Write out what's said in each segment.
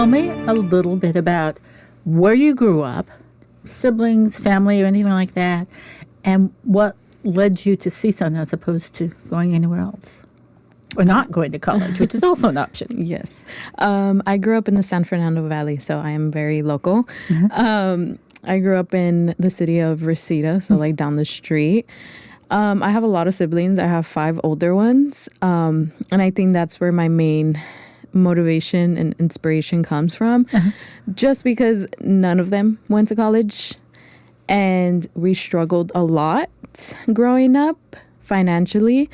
Tell me a little bit about where you grew up, siblings, family, or anything like that, and what led you to CSUN as opposed to going anywhere else. Or not going to college, which is also an option. Yes. I grew up in the San Fernando Valley, so I am very local. I grew up in the city of Reseda, so like down the street. I have a lot of siblings. I have 5 older ones. And I think that's where my main motivation and inspiration comes from. Just because none of them went to college. And we struggled a lot growing up financially.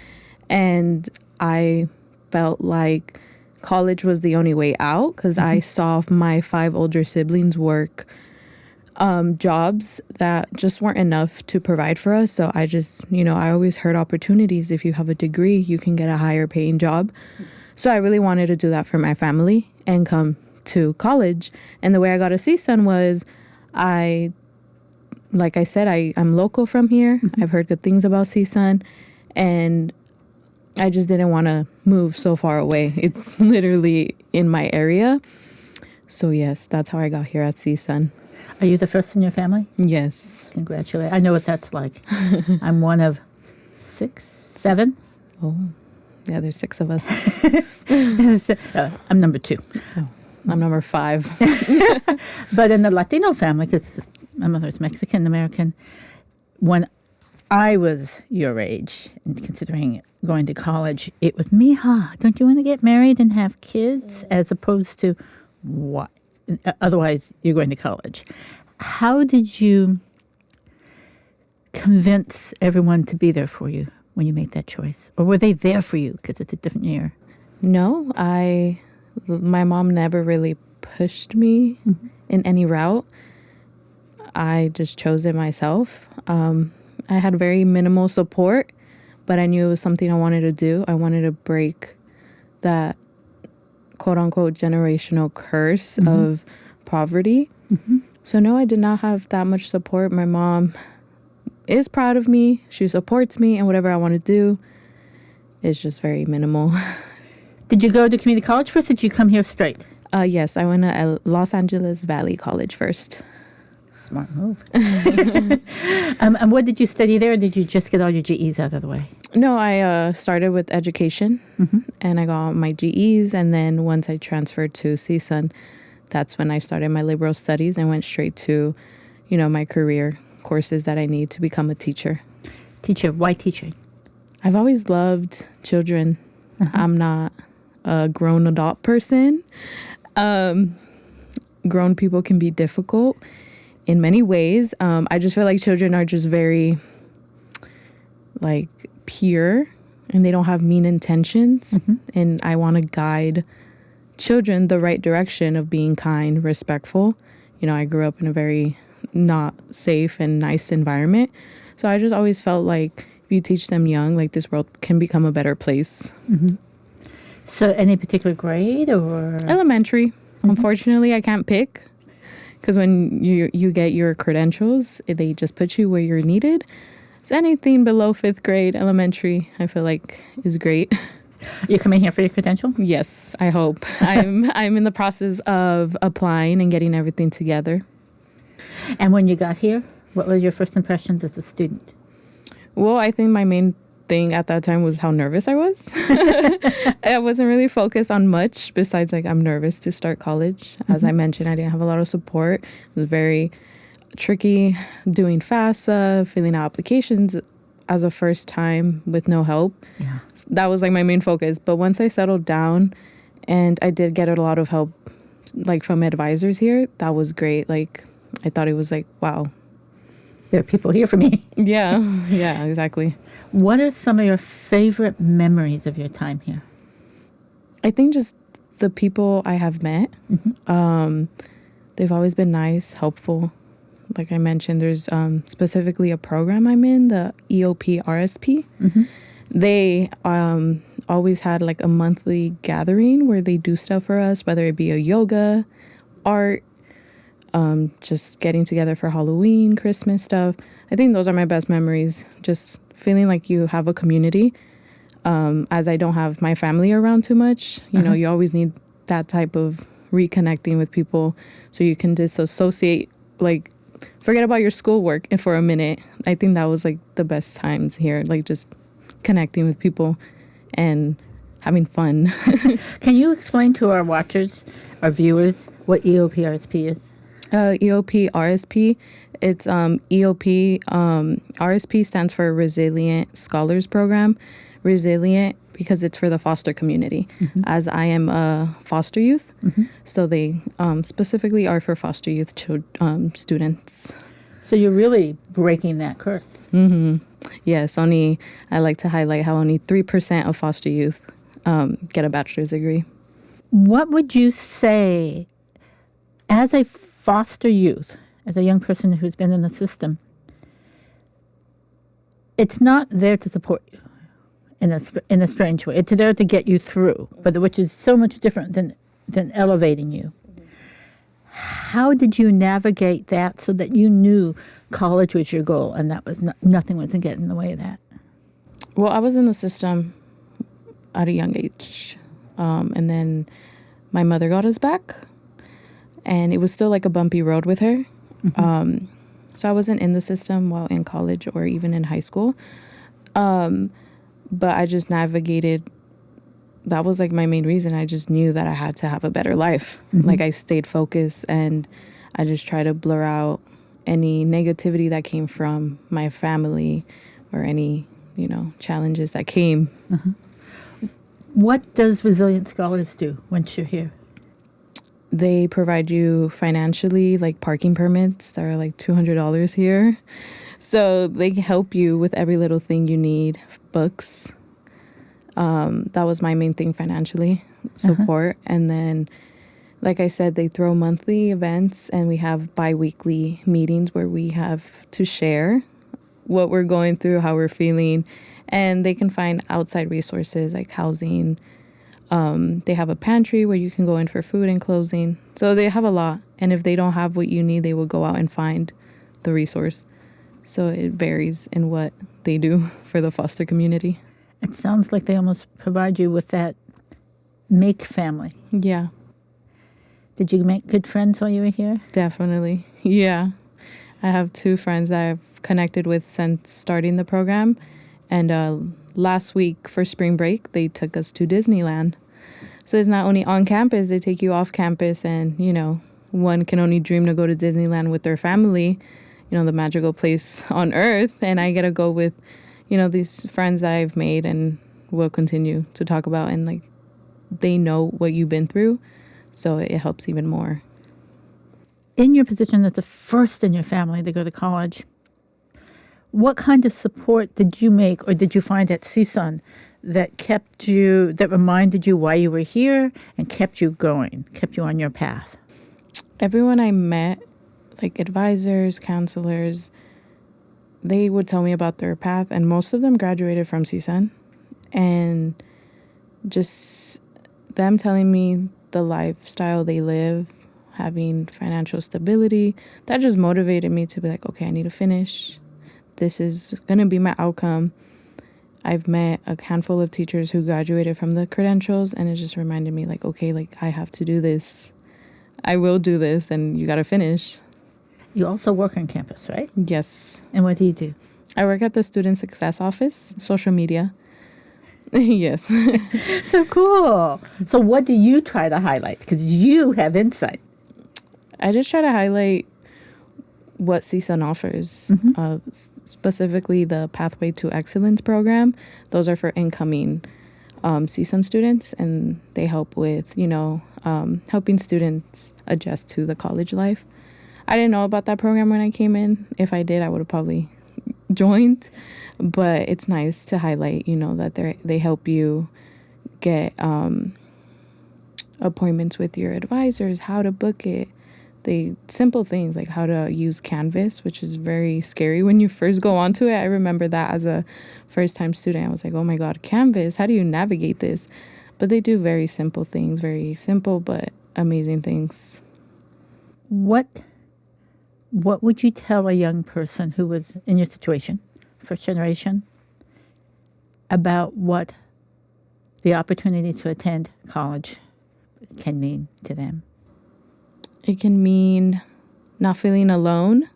And I felt like college was the only way out because I saw my 5 older siblings work jobs that just weren't enough to provide for us. So I just, I always heard opportunities. If you have a degree, you can get a higher paying job. So I really wanted to do that for my family and come to college. And the way I got to CSUN was like I said, I'm local from here. I've heard good things about CSUN. And I just didn't want to move so far away. It's literally in my area. So yes, that's how I got here at CSUN. Are you the first in your family? Yes. Congratulations. I know what that's like. I'm one of 6, 7. Oh, yeah, there's 6 of us. I'm number 2. Oh, I'm number 5. But in the Latino family, because my mother's Mexican-American, when I was your age, and considering going to college, it was, mija, don't you want to get married and have kids? As opposed to, what? Otherwise, you're going to college. How did you convince everyone to be there for you when you made that choice? Or were they there for you because it's a different year? No, my mom never really pushed me in any route. I just chose it myself. I had very minimal support, but I knew it was something I wanted to do. I wanted to break that quote-unquote generational curse of poverty. So no, I did not have that much support. My mom is proud of me. She supports me, and whatever I want to do is just very minimal. Did you go to community college first, or did you come here straight? Yes, I went to Los Angeles Valley College first. Smart move. And what did you study there, or did you just get all your GEs out of the way? No, I started with education, and I got my GEs, and then once I transferred to CSUN, that's when I started my liberal studies and went straight to, my career courses that I need to become a teacher. Teacher, why teaching? I've always loved children. I'm not a grown adult person. Grown people can be difficult in many ways. I just feel like children are just very, pure, and they don't have mean intentions. And I want to guide children the right direction of being kind, respectful. I grew up in a very not safe and nice environment. So I just always felt like if you teach them young, this world can become a better place. So any particular grade or? Elementary. Unfortunately, I can't pick. Because when you get your credentials, they just put you where you're needed. So anything below 5th grade, elementary, I feel like is great. You're coming here for your credential? Yes, I hope. I'm in the process of applying and getting everything together. And when you got here, what were your first impressions as a student? Well, I think my main thing at that time was how nervous I was. I wasn't really focused on much besides I'm nervous to start college. As I mentioned, I didn't have a lot of support. It was very tricky doing FAFSA, filling out applications as a first time with no help. Yeah. That was my main focus. But once I settled down and I did get a lot of help from advisors here, that was great. I thought it was wow. There are people here for me. Yeah, exactly. What are some of your favorite memories of your time here? I think just the people I have met. They've always been nice, helpful. Like I mentioned, there's specifically a program I'm in, the EOP RSP. They always had a monthly gathering where they do stuff for us, whether it be a yoga, art, just getting together for Halloween, Christmas stuff. I think those are my best memories, just feeling like you have a community. As I don't have my family around too much, you know, you always need that type of reconnecting with people so you can disassociate, like forget about your schoolwork for a minute. I think that was like the best times here, like just connecting with people and having fun. Can you explain to our watchers, our viewers, what EOPRSP is? EOPRSP, it's RSP stands for Resilient Scholars Program. Resilient because it's for the foster community, as I am a foster youth. So they specifically are for foster youth students. So you're really breaking that curse. Yes, I like to highlight how only 3% of foster youth get a bachelor's degree. What would you say as a foster youth, as a young person who's been in the system? It's not there to support you in a strange way. It's there to get you through, but which is so much different than elevating you. How did you navigate that so that you knew college was your goal and that was nothing was going to get in the way of that? Well, I was in the system at a young age, and then my mother got us back, and it was still like a bumpy road with her. So I wasn't in the system while in college or even in high school. But I just navigated. That was like my main reason. I just knew that I had to have a better life. Like I stayed focused and I just tried to blur out any negativity that came from my family or any, challenges that came. What does Resilient Scholars do once you're here? They provide you financially, like parking permits that are like $200 here. So they help you with every little thing you need. Books. That was my main thing financially, support. And then, like I said, they throw monthly events and we have bi-weekly meetings where we have to share what we're going through, how we're feeling. And they can find outside resources like housing. They have a pantry where you can go in for food and clothing. So they have a lot. And if they don't have what you need, they will go out and find the resource. So it varies in what they do for the foster community. It sounds like they almost provide you with that make family. Yeah. Did you make good friends while you were here? Definitely. Yeah. I have 2 friends that I've connected with since starting the program. And last week for spring break, they took us to Disneyland. So it's not only on campus, they take you off campus. And, one can only dream to go to Disneyland with their family, the magical place on earth. And I get to go with, these friends that I've made and will continue to talk about. And, like, they know what you've been through. So it helps even more. In your position as the first in your family to go to college, what kind of support did you make or did you find at CSUN that reminded you why you were here and kept you going, kept you on your path? Everyone I met, like advisors, counselors, they would tell me about their path, and most of them graduated from CSUN. And just them telling me the lifestyle they live, having financial stability, that just motivated me to be like, okay, I need to finish. This is going to be my outcome. I've met a handful of teachers who graduated from the credentials, and it just reminded me like, okay, like I have to do this. I will do this, and you got to finish. You also work on campus, right? Yes. And what do you do? I work at the Student Success Office, social media. Yes. So cool. So what do you try to highlight? Because you have insight. I just try to highlight what CSUN offers, specifically the Pathway to Excellence program. Those are for incoming CSUN students, and they help with, helping students adjust to the college life. I didn't know about that program when I came in. If I did, I would have probably joined. But it's nice to highlight, that they help you get appointments with your advisors, how to book it. Simple things like how to use Canvas, which is very scary when you first go onto it. I remember that as a first-time student. I was like, oh my God, Canvas, how do you navigate this? But they do very simple things, very simple but amazing things. What would you tell a young person who was in your situation, first generation, about what the opportunity to attend college can mean to them? It can mean not feeling alone.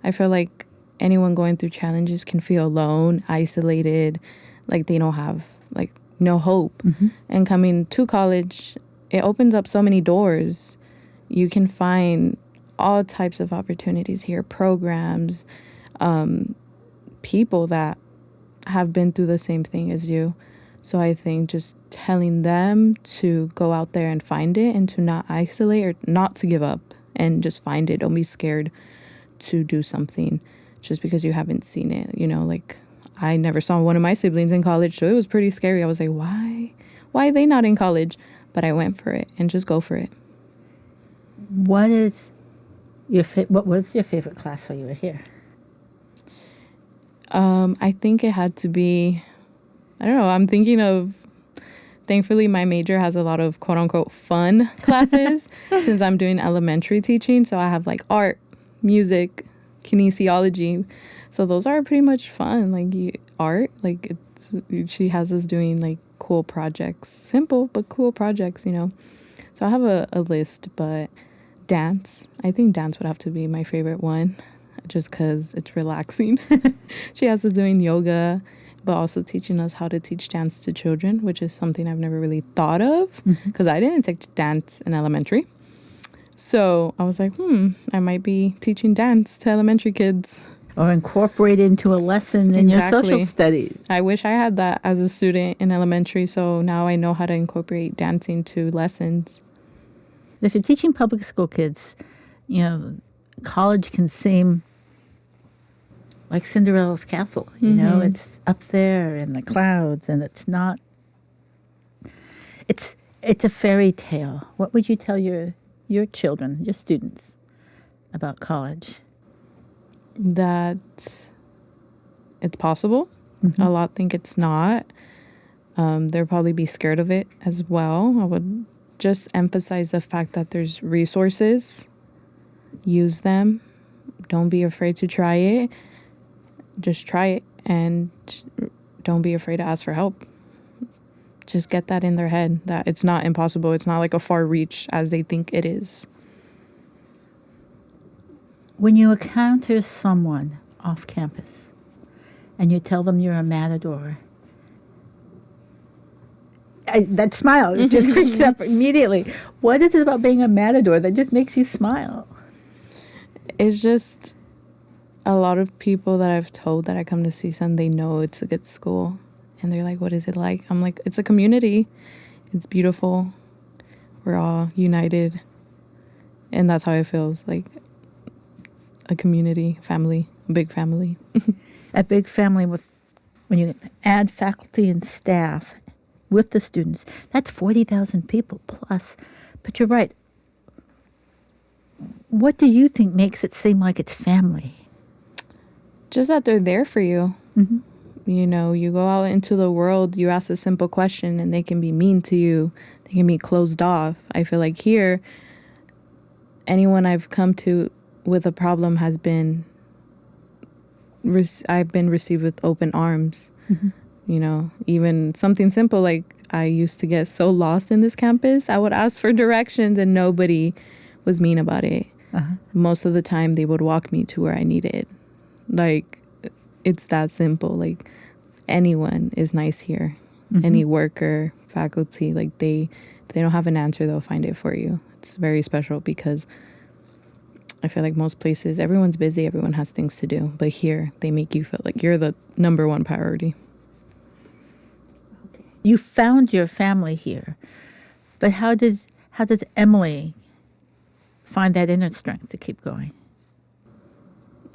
I feel like anyone going through challenges can feel alone, isolated, like they don't have like no hope. And coming to college, it opens up so many doors. You can find all types of opportunities here, programs, people that have been through the same thing as you. So I think just telling them to go out there and find it and to not isolate or not to give up and just find it. Don't be scared to do something just because you haven't seen it. You know, like I never saw one of my siblings in college, so it was pretty scary. I was like, why? Why are they not in college? But I went for it and just go for it. What was your favorite class while you were here? I think it had to be, I don't know, I'm thinking of, thankfully my major has a lot of quote unquote fun classes since I'm doing elementary teaching. So I have like art, music, kinesiology. So those are pretty much fun. Like art, like she has us doing like cool projects, simple but cool projects, you know. So I have a list, but dance, I think dance would have to be my favorite one just because it's relaxing. She has us doing yoga, but also teaching us how to teach dance to children, which is something I've never really thought of because I didn't take dance in elementary. So I was like, I might be teaching dance to elementary kids. Or incorporate into a lesson in your social studies. I wish I had that as a student in elementary, so now I know how to incorporate dancing to lessons. If you're teaching public school kids, you know, college can seem like Cinderella's castle. You know, it's up there in the clouds, and it's not. It's a fairy tale. What would you tell your children, your students, about college? That it's possible. A lot think it's not. They'll probably be scared of it as well. I would just emphasize the fact that there's resources. Use them. Don't be afraid to try it. Just try it, and don't be afraid to ask for help. Just get that in their head that it's not impossible. It's not like a far reach as they think it is. When you encounter someone off campus and you tell them you're a matador, that smile just creeps up immediately. What is it about being a matador that just makes you smile? It's just a lot of people that I've told that I come to CSUN, they know it's a good school. And they're like, what is it like? I'm like, it's a community. It's beautiful. We're all united. And that's how it feels, like a community, family, a big family. A big family when you add faculty and staff with the students, that's 40,000 people plus. But you're right. What do you think makes it seem like it's family? Just that they're there for you. You know, you go out into the world, you ask a simple question, and they can be mean to you. They can be closed off. I feel like here, anyone I've come to with a problem has been, I've been received with open arms. You know, even something simple like I used to get so lost in this campus, I would ask for directions and nobody was mean about it. Most of the time they would walk me to where I needed. Like, it's that simple. Like, anyone is nice here. Any worker, faculty, like if they don't have an answer, they'll find it for you. It's very special because I feel like most places, everyone's busy, everyone has things to do. But here, they make you feel like you're the number one priority. You found your family here. But how does Emili find that inner strength to keep going?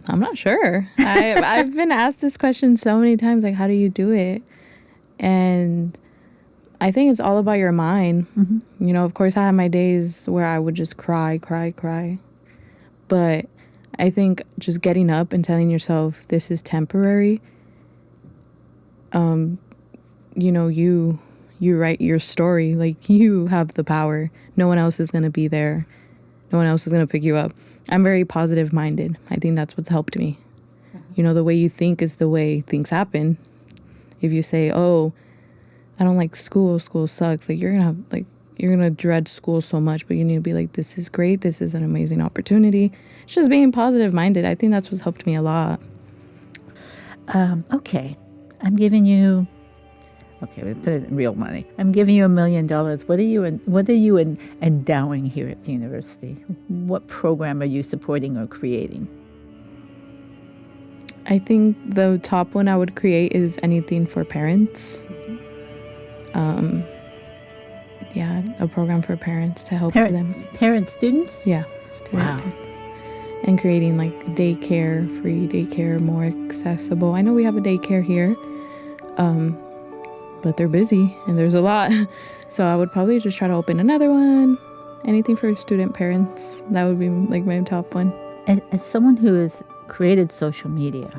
I'm not sure. I've been asked this question so many times, like, how do you do it? And I think it's all about your mind. You know, of course, I had my days where I would just cry. But I think just getting up and telling yourself this is temporary, you know, you write your story. Like, you have the power. No one else is going to be there. No one else is going to pick you up. I'm very positive minded. I think that's what's helped me. You know, the way you think is the way things happen. If you say, oh, I don't like school, school sucks, like, you're going to have, like, you're going to dread school so much, but you need to be like, this is great. This is an amazing opportunity. It's just being positive minded. I think that's what's helped me a lot. Okay. I'm giving you, okay, we put it in real money. I'm giving you $1 million. What are you endowing here at the university? What program are you supporting or creating? I think the top one I would create is anything for parents. Yeah, a program for parents to help them. Parent students? Yeah. Wow. Parents. And creating like daycare, free daycare, more accessible. I know we have a daycare here, but they're busy and there's a lot. So I would probably just try to open another one. Anything for student parents. That would be like my top one. As someone who has created social media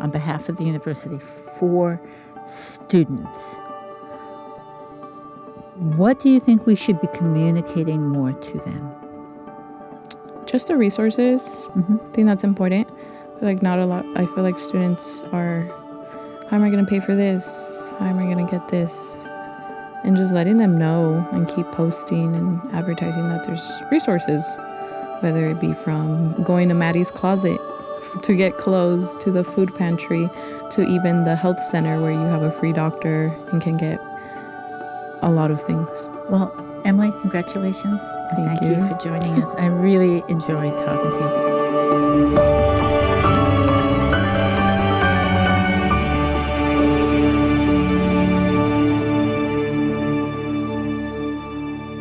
on behalf of the university for students, what do you think we should be communicating more to them? Just the resources. Mm-hmm. I think that's important. Like not a lot. I feel like students are, how am I going to pay for this? How am I going to get this? And just letting them know and keep posting and advertising that there's resources, whether it be from going to Maddie's closet to get clothes, to the food pantry, to even the health center where you have a free doctor and can get a lot of things. Well, Emily, congratulations. Thank you you for joining us. I really enjoyed talking to you.